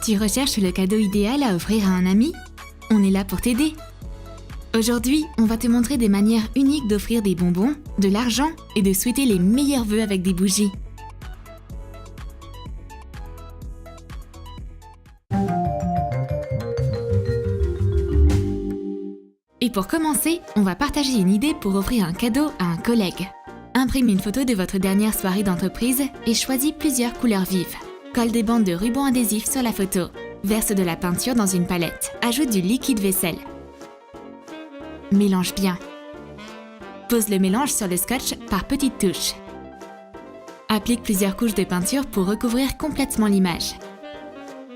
Tu recherches le cadeau idéal à offrir à un ami? On est là pour t'aider. Aujourd'hui, on va te montrer des manières uniques d'offrir des bonbons, de l'argent et de souhaiter les meilleurs vœux avec des bougies. Et pour commencer, on va partager une idée pour offrir un cadeau à un collègue. Imprime une photo de votre dernière soirée d'entreprise et choisis plusieurs couleurs vives. Colle des bandes de ruban adhésif sur la photo. Verse de la peinture dans une palette. Ajoute du liquide vaisselle. Mélange bien. Pose le mélange sur le scotch par petites touches. Applique plusieurs couches de peinture pour recouvrir complètement l'image.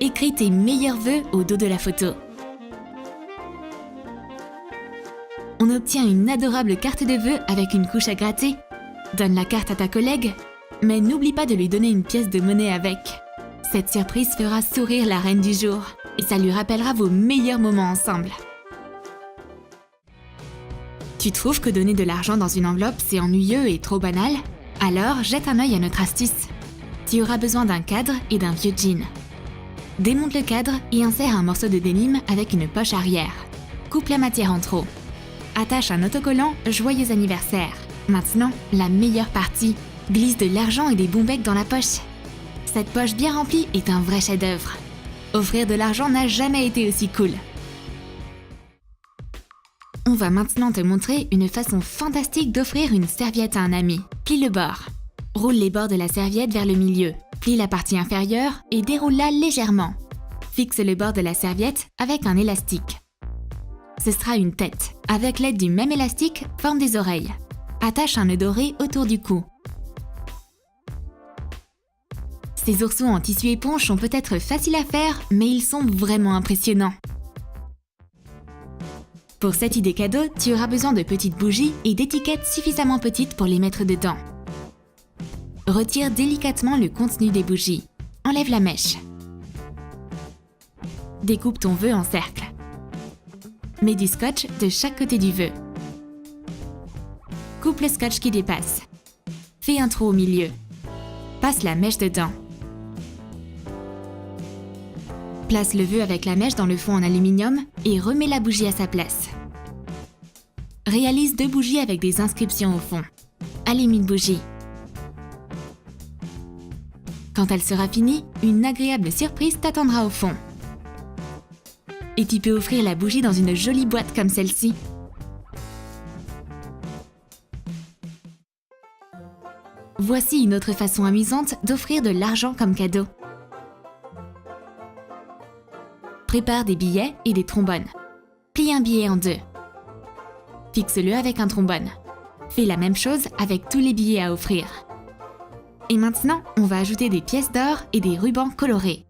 Écris tes meilleurs vœux au dos de la photo. On obtient une adorable carte de vœux avec une couche à gratter. Donne la carte à ta collègue, mais n'oublie pas de lui donner une pièce de monnaie avec. Cette surprise fera sourire la reine du jour et ça lui rappellera vos meilleurs moments ensemble. Tu trouves que donner de l'argent dans une enveloppe, c'est ennuyeux et trop banal? Alors, jette un œil à notre astuce. Tu auras besoin d'un cadre et d'un vieux jean. Démonte le cadre et insère un morceau de dénime avec une poche arrière. Coupe la matière en trop. Attache un autocollant « Joyeux anniversaire ». Maintenant, la meilleure partie. Glisse de l'argent et des bons becs dans la poche. Cette poche bien remplie est un vrai chef-d'œuvre. Offrir de l'argent n'a jamais été aussi cool. On va maintenant te montrer une façon fantastique d'offrir une serviette à un ami. Plie le bord. Roule les bords de la serviette vers le milieu. Plie la partie inférieure et déroule-la légèrement. Fixe le bord de la serviette avec un élastique. Ce sera une tête. Avec l'aide du même élastique, forme des oreilles. Attache un nœud doré autour du cou. Ces oursons en tissu éponge sont peut-être faciles à faire, mais ils sont vraiment impressionnants. Pour cette idée cadeau, tu auras besoin de petites bougies et d'étiquettes suffisamment petites pour les mettre dedans. Retire délicatement le contenu des bougies. Enlève la mèche. Découpe ton vœu en cercle. Mets du scotch de chaque côté du vœu. Coupe le scotch qui dépasse. Fais un trou au milieu. Passe la mèche dedans. Place le vœu avec la mèche dans le fond en aluminium et remets la bougie à sa place. Réalise 2 bougies avec des inscriptions au fond. Allume une bougie. Quand elle sera finie, une agréable surprise t'attendra au fond. Et tu peux offrir la bougie dans une jolie boîte comme celle-ci. Voici une autre façon amusante d'offrir de l'argent comme cadeau. Prépare des billets et des trombones. Plie un billet en 2. Fixe-le avec un trombone. Fais la même chose avec tous les billets à offrir. Et maintenant, on va ajouter des pièces d'or et des rubans colorés.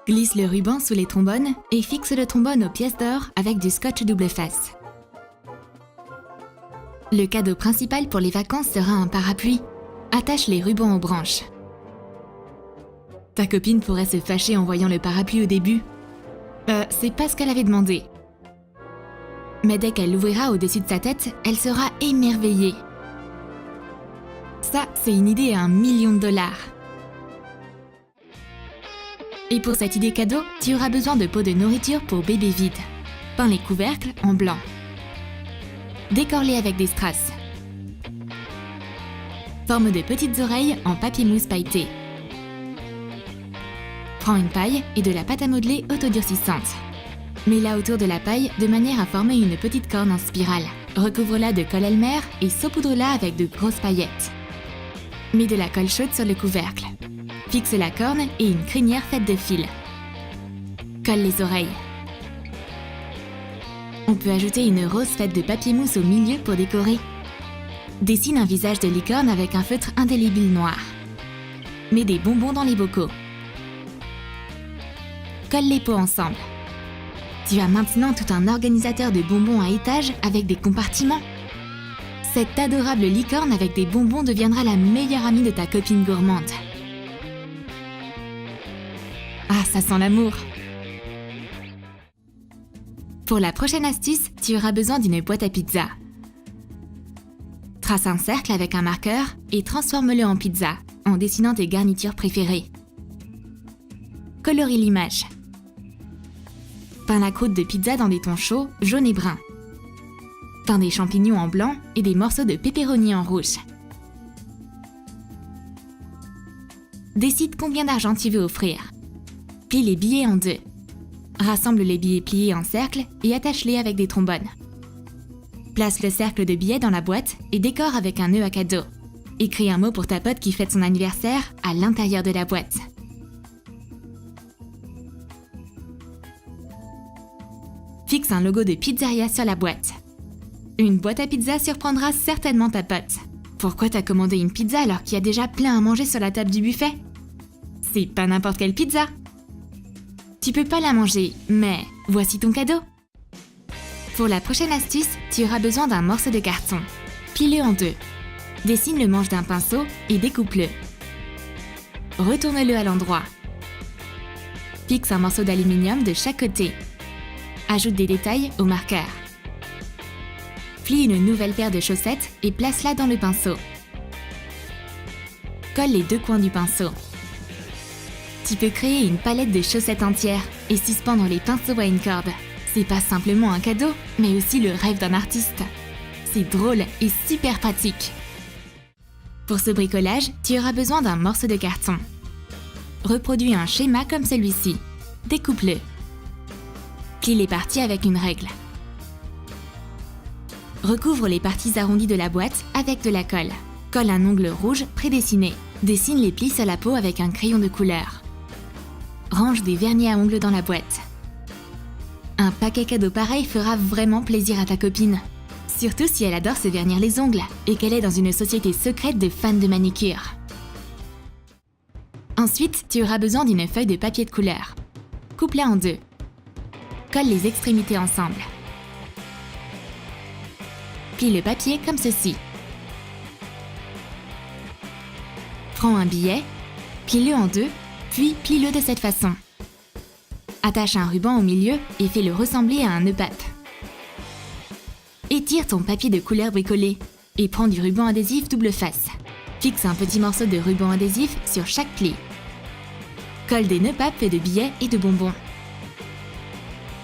Glisse le ruban sous les trombones et fixe le trombone aux pièces d'or avec du scotch double face. Le cadeau principal pour les vacances sera un parapluie. Attache les rubans aux branches. Ta copine pourrait se fâcher en voyant le parapluie au début. C'est pas ce qu'elle avait demandé. Mais dès qu'elle l'ouvrira au-dessus de sa tête, elle sera émerveillée. Ça, c'est une idée à $1 million. Et pour cette idée cadeau, tu auras besoin de pots de nourriture pour bébé vide. Peins les couvercles en blanc. Décore-les avec des strass. Forme de petites oreilles en papier mousse pailleté. Prends une paille et de la pâte à modeler autodurcissante. Mets-la autour de la paille de manière à former une petite corne en spirale. Recouvre-la de colle Elmer et saupoudre-la avec de grosses paillettes. Mets de la colle chaude sur le couvercle. Fixe la corne et une crinière faite de fil. Colle les oreilles. On peut ajouter une rose faite de papier mousse au milieu pour décorer. Dessine un visage de licorne avec un feutre indélébile noir. Mets des bonbons dans les bocaux. Colle les pots ensemble. Tu as maintenant tout un organisateur de bonbons à étages avec des compartiments. Cette adorable licorne avec des bonbons deviendra la meilleure amie de ta copine gourmande. Ah, ça sent l'amour! Pour la prochaine astuce, tu auras besoin d'une boîte à pizza. Trace un cercle avec un marqueur et transforme-le en pizza en dessinant tes garnitures préférées. colorie l'image. Peins la croûte de pizza dans des tons chauds, jaune et brun. Peins des champignons en blanc et des morceaux de pepperoni en rouge. Décide combien d'argent tu veux offrir. Plie les billets en deux. Rassemble les billets pliés en cercle et attache-les avec des trombones. Place le cercle de billets dans la boîte et décore avec un nœud à cadeau. Écris un mot pour ta pote qui fête son anniversaire à l'intérieur de la boîte. Fixe un logo de pizzeria sur la boîte. Une boîte à pizza surprendra certainement ta pote. Pourquoi t'as commandé une pizza alors qu'il y a déjà plein à manger sur la table du buffet? C'est pas n'importe quelle pizza. Tu peux pas la manger, mais voici ton cadeau. Pour la prochaine astuce, tu auras besoin d'un morceau de carton. Plie-le en deux. Dessine le manche d'un pinceau et découpe-le. Retourne-le à l'endroit. Fixe un morceau d'aluminium de chaque côté. Ajoute des détails au marqueur. Plie une nouvelle paire de chaussettes et place-la dans le pinceau. Colle les deux coins du pinceau. Tu peux créer une palette de chaussettes entières et suspendre les pinceaux à une corde. C'est pas simplement un cadeau, mais aussi le rêve d'un artiste. C'est drôle et super pratique. Pour ce bricolage, tu auras besoin d'un morceau de carton. Reproduis un schéma comme celui-ci. Découpe-le. Plie les parties avec une règle. Recouvre les parties arrondies de la boîte avec de la colle. Colle un ongle rouge prédessiné. Dessine les plis sur la peau avec un crayon de couleur. Range des vernis à ongles dans la boîte. Un paquet cadeau pareil fera vraiment plaisir à ta copine. Surtout si elle adore se vernir les ongles et qu'elle est dans une société secrète de fans de manicure. Ensuite, tu auras besoin d'une feuille de papier de couleur. Coupe-la en deux. Colle les extrémités ensemble. Plie le papier comme ceci. Prends un billet, plie-le en deux, puis plie-le de cette façon. Attache un ruban au milieu et fais-le ressembler à un nœud pape. Étire ton papier de couleur bricolé et prends du ruban adhésif double face. Fixe un petit morceau de ruban adhésif sur chaque pli. Colle des nœuds papes faits de billets et de bonbons.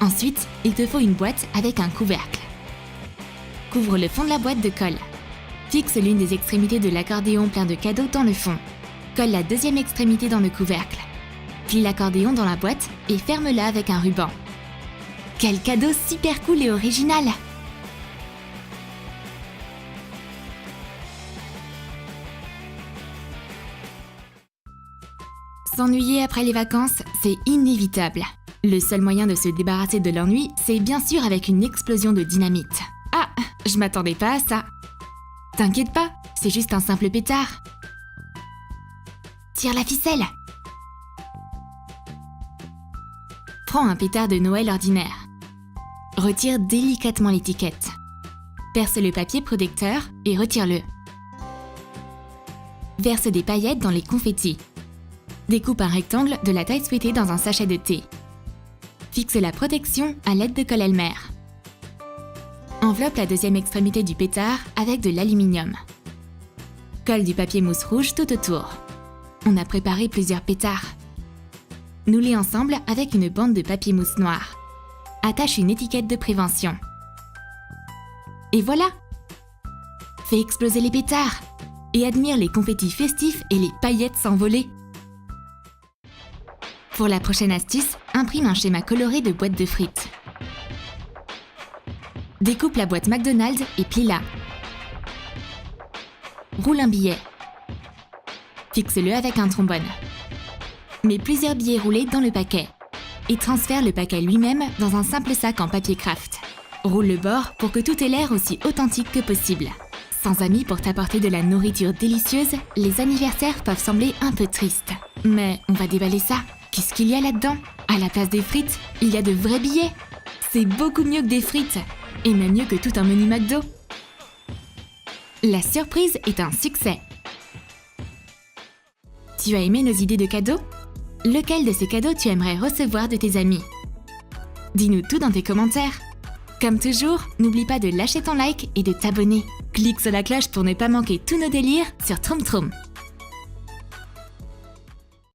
Ensuite, il te faut une boîte avec un couvercle. Couvre le fond de la boîte de colle. Fixe l'une des extrémités de l'accordéon plein de cadeaux dans le fond. Colle la deuxième extrémité dans le couvercle. Plie l'accordéon dans la boîte et ferme-la avec un ruban. Quel cadeau super cool et original! S'ennuyer après les vacances, c'est inévitable. Le seul moyen de se débarrasser de l'ennui, c'est bien sûr avec une explosion de dynamite. Ah, je m'attendais pas à ça. T'inquiète pas, c'est juste un simple pétard. Tire la ficelle. Prends un pétard de Noël ordinaire. Retire délicatement l'étiquette. Perce le papier protecteur et retire-le. Verse des paillettes dans les confettis. Découpe un rectangle de la taille souhaitée dans un sachet de thé. Fixe la protection à l'aide de colle Elmer. Enveloppe la deuxième extrémité du pétard avec de l'aluminium. Colle du papier mousse rouge tout autour. On a préparé plusieurs pétards. Noue-les ensemble avec une bande de papier mousse noir. Attache une étiquette de prévention. Et voilà! Fais exploser les pétards et admire les confettis festifs et les paillettes s'envoler. Pour la prochaine astuce, imprime un schéma coloré de boîte de frites. Découpe la boîte McDonald's et plie-la. Roule un billet. Fixe-le avec un trombone. Mets plusieurs billets roulés dans le paquet et transfère le paquet lui-même dans un simple sac en papier craft. Roule le bord pour que tout ait l'air aussi authentique que possible. Sans amis pour t'apporter de la nourriture délicieuse, les anniversaires peuvent sembler un peu tristes. Mais on va déballer ça. Qu'est-ce qu'il y a là-dedans? À la place des frites, il y a de vrais billets. C'est beaucoup mieux que des frites, et même mieux que tout un menu McDo. La surprise est un succès. Tu as aimé nos idées de cadeaux? Lequel de ces cadeaux tu aimerais recevoir de tes amis? Dis-nous tout dans tes commentaires. Comme toujours, n'oublie pas de lâcher ton like et de t'abonner. Clique sur la cloche pour ne pas manquer tous nos délires sur Troom Troom.